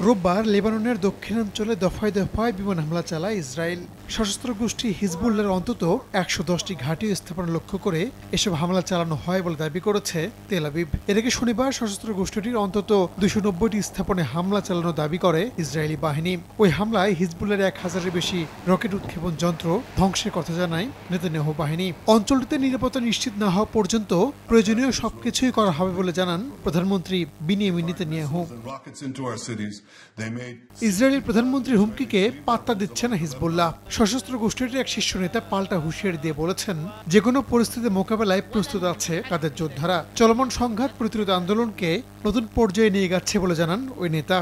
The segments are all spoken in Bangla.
রোববার লেবাননের দক্ষিণাঞ্চলে দফায় দফায় বিমান হামলা চালায় ইসরায়েল। সশস্ত্র গোষ্ঠী হিজবুল্লাহর অন্তত ১১০টি ঘাঁটি স্থাপন লক্ষ্য করে এসব হামলা চালানো হয় বলে দাবি করেছে তেল আবিব। এর আগে শনিবার সশস্ত্র গোষ্ঠীটির অন্তত ২৯০টি স্থাপনে হামলা চালানোর দাবি করে ইসরায়েলি বাহিনী। ওই হামলায় হিজবুল্লাহর ১,০০০-এর বেশি রকেট উৎক্ষেপণ যন্ত্র ধ্বংসের কথা জানায় নেতানিয়াহু বাহিনী। অঞ্চলটিতে নিরাপত্তা নিশ্চিত না হওয়া পর্যন্ত প্রয়োজনীয় সবকিছুই করা হবে বলে জানান প্রধানমন্ত্রী বিনিয়ামিন নেতানিয়াহু। ইসরায়েলের প্রধানমন্ত্রীর হুমকিকে পাত্তা দিচ্ছে না হিজবুল্লাহ। সশস্ত্র গোষ্ঠীটির এক শীর্ষ নেতা পাল্টা হুঁশিয়ারি দিয়ে বলেছেন, যে কোনো পরিস্থিতি মোকাবেলায় প্রস্তুত আছে তাদের যোদ্ধারা। চলমান সংঘাত প্রতিরোধ আন্দোলনকে নতুন পর্যায়ে নিয়ে যাচ্ছে বলে জানান ওই নেতা।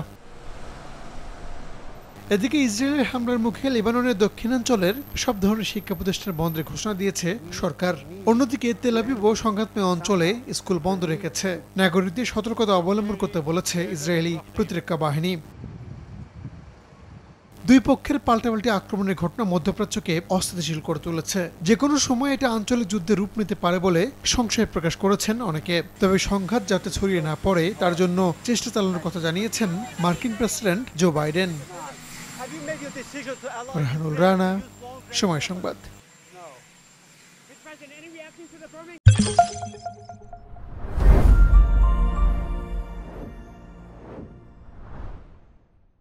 এদিকে ইসরায়েলের হামলার মুখে লেবাননের দক্ষিণাঞ্চলের সব ধরনের শিক্ষা প্রতিষ্ঠান বন্ধের ঘোষণা দিয়েছে সরকার। অন্যদিকে তেল আবিবও সংঘাতময় অঞ্চলে স্কুল বন্ধ রেখেছে। নাগরিকদের সতর্কতা অবলম্বন করতে বলেছে ইসরায়েলি প্রতিরক্ষা বাহিনী। দুই পক্ষের পাল্টাপাল্টি আক্রমণের ঘটনা মধ্যপ্রাচ্যকে অস্থিতিশীল করে তুলেছে। যে কোনো সময় এটা আঞ্চলিক যুদ্ধের রূপ নিতে পারে বলে সংশয় প্রকাশ করেছেন অনেকে। তবে সংঘাত যাতে ছড়িয়ে না পড়ে তার জন্য চেষ্টা চালানোর কথা জানিয়েছেন মার্কিন president Joe Biden. Rahanul Rana, সময় সংবাদ।